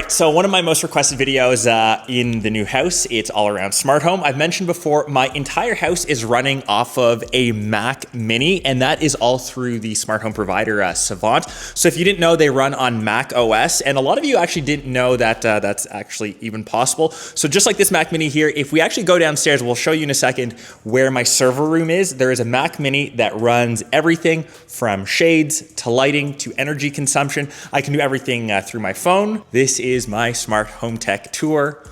right, so one of my most requested videos in the new house, it's all around smart home. I've mentioned before, my entire house is running off of a Mac Mini, and that is all through the smart home provider, Savant. So if you didn't know, they run on macOS, and a lot of you actually didn't know that that's actually even possible. So just like this Mac Mini here, if we actually go downstairs, we'll show you in a second where my server room is. There is a Mac Mini that runs everything from shades to lighting to energy consumption. I can do everything through my phone. This is my smart home tech tour.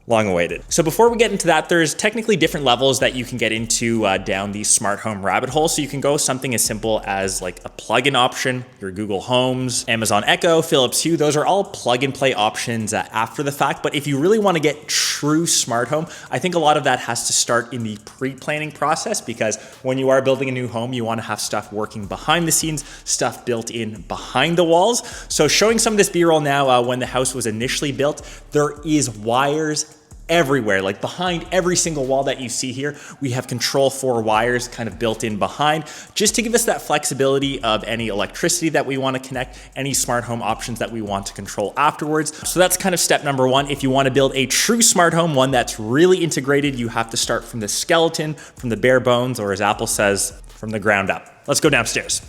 Long awaited. So before we get into that, there's technically different levels that you can get into down these smart home rabbit holes. So you can go something as simple as like a plug-in option, your Google Homes, Amazon Echo, Philips Hue. Those are all plug and play options after the fact. But if you really want to get true smart home, I think a lot of that has to start in the pre-planning process, because when you are building a new home, you want to have stuff working behind the scenes, stuff built in behind the walls. So showing some of this B-roll now, when the house was initially built, there is wires everywhere, like behind every single wall that you see here. We have Control 4 wires kind of built in behind, just to give us that flexibility of any electricity that we want to connect, any smart home options that we want to control afterwards. So that's kind of step number one. If you want to build a true smart home, one that's really integrated, you have to start from the skeleton, from the bare bones, or as Apple says, from the ground up. Let's go downstairs.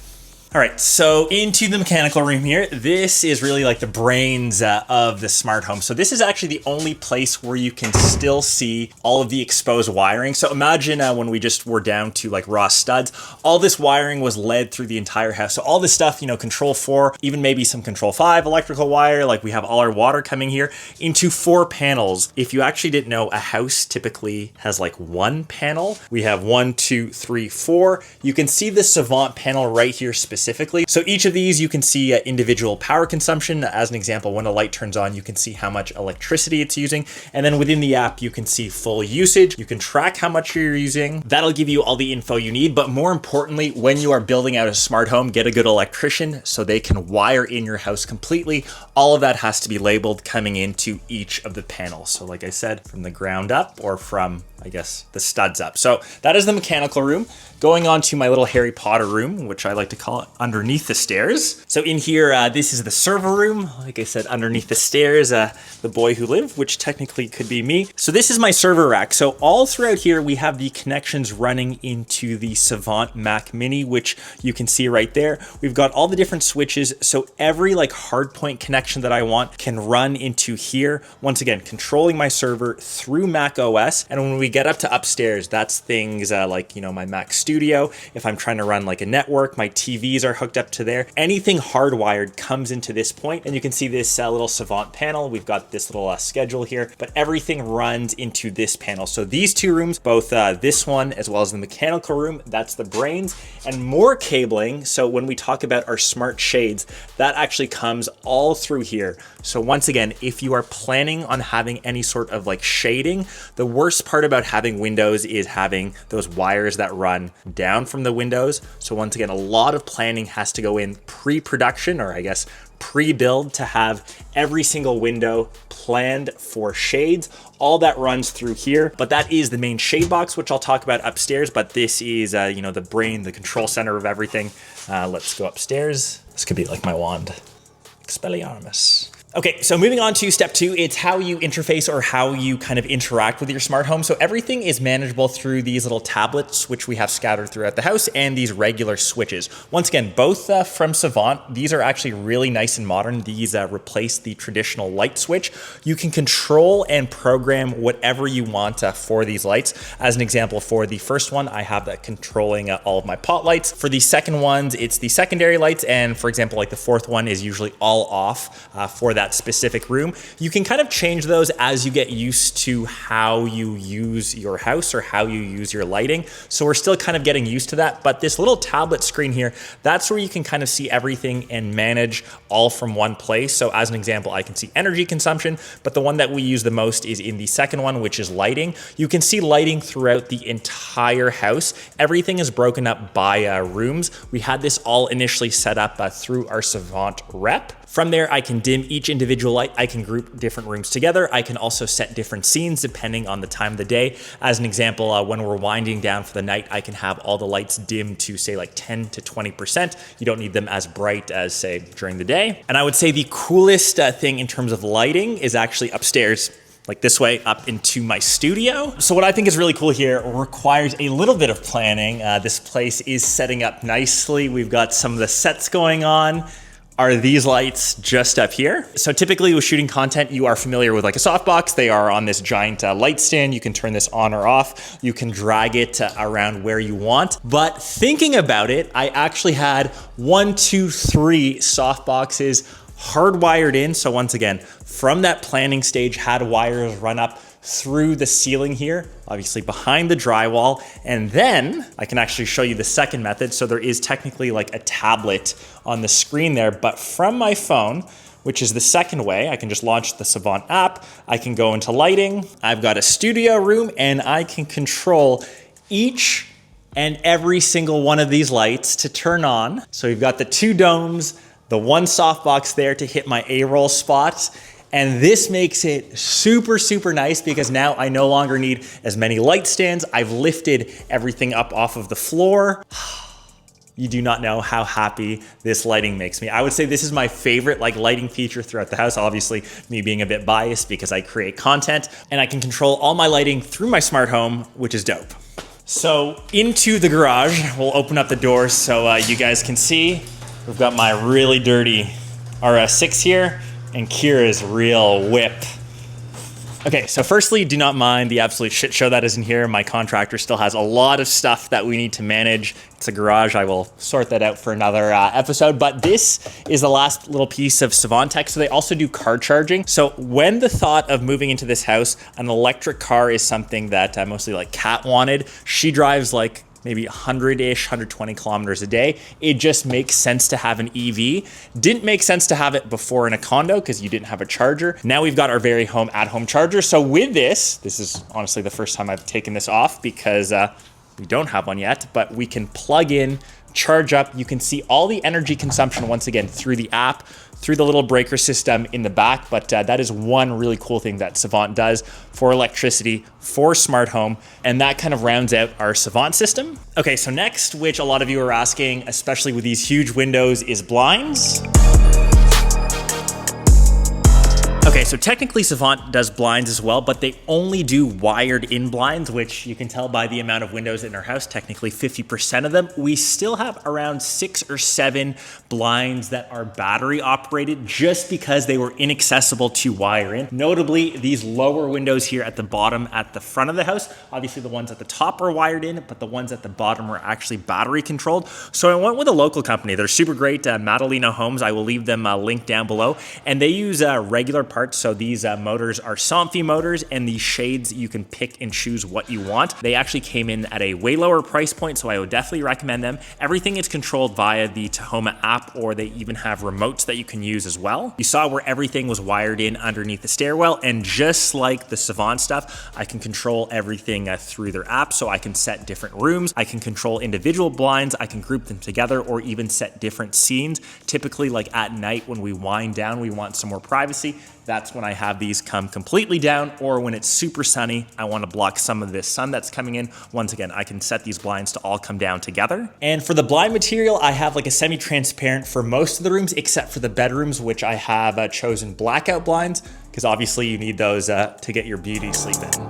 All right, so into the mechanical room here. This is really like the brains of the smart home. So this is actually the only place where you can still see all of the exposed wiring. So imagine when we just were down to like raw studs, all this wiring was led through the entire house. So all this stuff, you know, Control 4, even maybe some Control 5 electrical wire, like we have all our water coming here into 4 panels. If you actually didn't know, a house typically has like 1 panel. We have 1, 2, 3, 4. You can see the Savant panel right here specifically. So each of these, you can see individual power consumption. As an example, when a light turns on, you can see how much electricity it's using. And then within the app, you can see full usage. You can track how much you're using. That'll give you all the info you need. But more importantly, when you are building out a smart home, get a good electrician so they can wire in your house completely. All of that has to be labeled coming into each of the panels. So like I said, from the ground up, or from, I guess, the studs up. So that is the mechanical room. Going on to my little Harry Potter room, which I like to call it underneath the stairs. So in here, this is the server room. Like I said, underneath the stairs, the boy who lived, which technically could be me. So this is my server rack. So all throughout here, we have the connections running into the Savant Mac Mini, which you can see right there. We've got all the different switches. So every like hardpoint connection that I want can run into here. Once again, controlling my server through macOS. And when we get up to upstairs, that's things like, you know, my Mac Studio. If I'm trying to run like a network, my TVs are hooked up to there. Anything hardwired comes into this point, and you can see this little Savant panel. We've got this little schedule here, but everything runs into this panel. So these 2 rooms, both this one as well as the mechanical room, that's the brains, and more cabling. So when we talk about our smart shades, that actually comes all through here. So once again, if you are planning on having any sort of like shading, the worst part about having windows is having those wires that run down from the windows. So once again, a lot of planning has to go in pre-production, or I guess pre-build, to have every single window planned for shades. All that runs through here, but that is the main shade box, which I'll talk about upstairs. But this is, you know, the brain, the control center of everything. Let's go upstairs. This could be like my wand. Expelliarmus. Okay, so moving on to step 2, it's how you interface, or how you kind of interact with your smart home. So everything is manageable through these little tablets, which we have scattered throughout the house, and these regular switches. Once again, both from Savant. These are actually really nice and modern. These replace the traditional light switch. You can control and program whatever you want for these lights. As an example, for the first one, I have that controlling all of my pot lights. For the second ones, it's the secondary lights. And for example, like the fourth one is usually all off for that specific room. You can kind of change those as you get used to how you use your house or how you use your lighting. So we're still kind of getting used to that, but this little tablet screen here, that's where you can kind of see everything and manage all from one place. So as an example, I can see energy consumption, but the one that we use the most is in the second one, which is lighting. You can see lighting throughout the entire house. Everything is broken up by rooms. We had this all initially set up through our Savant rep. From there, I can dim each individual light. I can group different rooms together. I can also set different scenes depending on the time of the day. As an example, when we're winding down for the night, I can have all the lights dim to say like 10 to 20%. You don't need them as bright as say during the day. And I would say the coolest thing in terms of lighting is actually upstairs, like this way up into my studio. So what I think is really cool here requires a little bit of planning. This place is setting up nicely. We've got some of the sets going on. Are these lights just up here? So typically with shooting content, you are familiar with like a softbox. They are on this giant light stand. You can turn this on or off. You can drag it around where you want. But thinking about it, I actually had 1, 2, 3 softboxes hardwired in. So once again, from that planning stage, had wires run up through the ceiling here, obviously behind the drywall. And then I can actually show you the second method. So there is technically like a tablet on the screen there, but from my phone, which is the second way, I can just launch the Savant app. I can go into lighting. I've got a studio room and I can control each and every single one of these lights to turn on. So we've got the 2 domes, the 1 softbox there to hit my A-roll spot. And this makes it super, super nice because now I no longer need as many light stands. I've lifted everything up off of the floor. You do not know how happy this lighting makes me. I would say this is my favorite like lighting feature throughout the house. Obviously, me being a bit biased because I create content and I can control all my lighting through my smart home, which is dope. So into the garage, we'll open up the doors so you guys can see. We've got my really dirty RS6 here and Kira's real whip. Okay, so firstly, do not mind the absolute shit show that is in here. My contractor still has a lot of stuff that we need to manage. It's a garage. I will sort that out for another episode, but this is the last little piece of Savant tech. So they also do car charging. So when the thought of moving into this house, an electric car is something that mostly like Kat wanted. She drives like maybe 100-ish, 120 kilometers a day. It just makes sense to have an EV. Didn't make sense to have it before in a condo because you didn't have a charger. Now we've got our very home at-home charger. So with this is honestly the first time I've taken this off because we don't have one yet, but we can plug in, charge up. You can see all the energy consumption once again through the app, through the little breaker system in the back. But that is one really cool thing that Savant does for electricity, for smart home. And that kind of rounds out our Savant system. Okay, so next, which a lot of you are asking, especially with these huge windows, is blinds. Okay, so technically Savant does blinds as well, but they only do wired in blinds, which you can tell by the amount of windows in our house, technically 50% of them. We still have around 6 or 7 blinds that are battery operated just because they were inaccessible to wire in. Notably, these lower windows here at the bottom at the front of the house, obviously the ones at the top are wired in, but the ones at the bottom are actually battery controlled. So I went with a local company. They're super great, Madalena Homes. I will leave them a link down below. And they use regular parts. So these motors are Savant motors, and these shades you can pick and choose what you want. They actually came in at a way lower price point, so I would definitely recommend them. Everything is controlled via the Tahoma app, or they even have remotes that you can use as well. You saw where everything was wired in underneath the stairwell, and just like the Savant stuff, I can control everything through their app. So I can set different rooms, I can control individual blinds, I can group them together, or even set different scenes. Typically, like at night when we wind down, we want some more privacy. That's when I have these come completely down, or when it's super sunny, I want to block some of this sun that's coming in. Once again, I can set these blinds to all come down together. And for the blind material, I have like a semi-transparent for most of the rooms, except for the bedrooms, which I have chosen blackout blinds, because obviously you need those to get your beauty sleep in.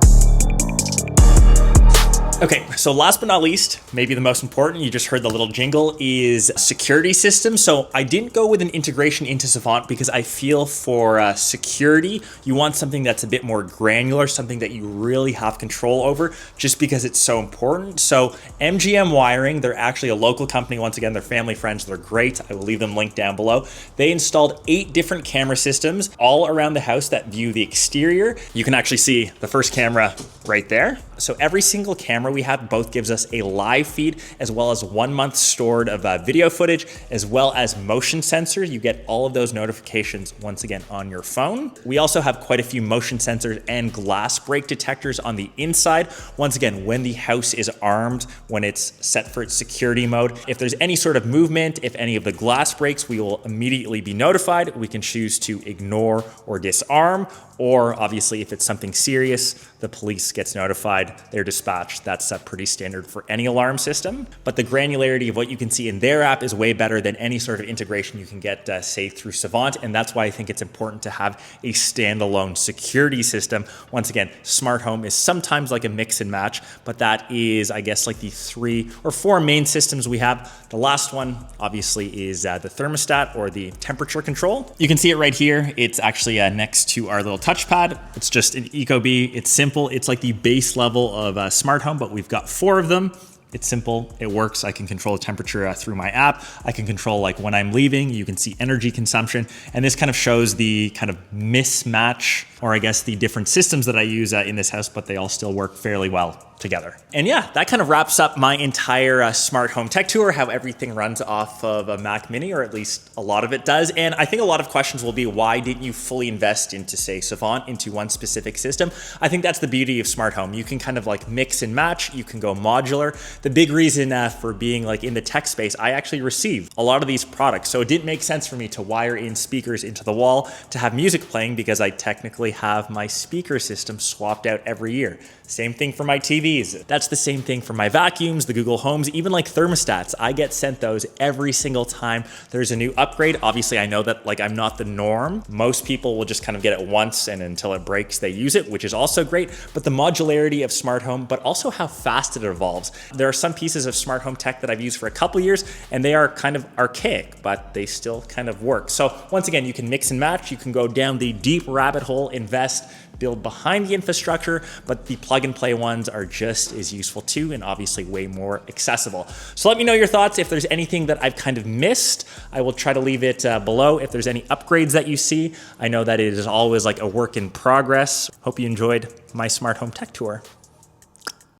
Okay, so last but not least, maybe the most important, you just heard the little jingle, is security system. So I didn't go with an integration into Savant because I feel for security, you want something that's a bit more granular, something that you really have control over just because it's so important. So MGM Wiring, they're actually a local company. Once again, they're family friends. They're great. I will leave them linked down below. They installed 8 different camera systems all around the house that view the exterior. You can actually see the first camera right there. So every single camera we have both gives us a live feed as well as 1 month stored of video footage, as well as motion sensors. You get all of those notifications once again on your phone. We also have quite a few motion sensors and glass break detectors on the inside. Once again, when the house is armed, when it's set for its security mode, if there's any sort of movement, if any of the glass breaks, we will immediately be notified. We can choose to ignore or disarm, or obviously if it's something serious, the police gets notified, they're dispatched. That's pretty standard for any alarm system. But the granularity of what you can see in their app is way better than any sort of integration you can get, say, through Savant. And that's why I think it's important to have a standalone security system. Once again, smart home is sometimes like a mix and match, but that is, I guess, like the 3 or 4 main systems we have. The last one, obviously, is the thermostat or the temperature control. You can see it right here. It's actually next to our little touchpad. It's just an Ecobee. It's simple. It's like the base level of smart home, but we've got 4 of them. It's simple, it works. I can control the temperature through my app. I can control like when I'm leaving, you can see energy consumption. And this kind of shows the kind of mismatch, or I guess the different systems that I use in this house, but they all still work fairly well together. And yeah, that kind of wraps up my entire smart home tech tour, how everything runs off of a Mac Mini, or at least a lot of it does. And I think a lot of questions will be, why didn't you fully invest into, say, Savant, into one specific system? I think that's the beauty of smart home. You can kind of like mix and match. You can go modular. The big reason for being like in the tech space, I actually received a lot of these products. So it didn't make sense for me to wire in speakers into the wall to have music playing, because I technically have my speaker system swapped out every year. Same thing for my TVs. That's the same thing for my vacuums, the Google Homes, even like thermostats. I get sent those every single time there's a new upgrade. Obviously, I know that like I'm not the norm. Most people will just kind of get it once, and until it breaks, they use it, which is also great. But the modularity of smart home, but also how fast it evolves. There are some pieces of smart home tech that I've used for a couple years, and they are kind of archaic, but they still kind of work. So once again, you can mix and match. You can go down the deep rabbit hole, invest, build behind the infrastructure, but the plug and play ones are just as useful too, and obviously way more accessible. So let me know your thoughts. If there's anything that I've kind of missed, I will try to leave it below. If there's any upgrades that you see, I know that it is always like a work in progress. Hope you enjoyed my smart home tech tour.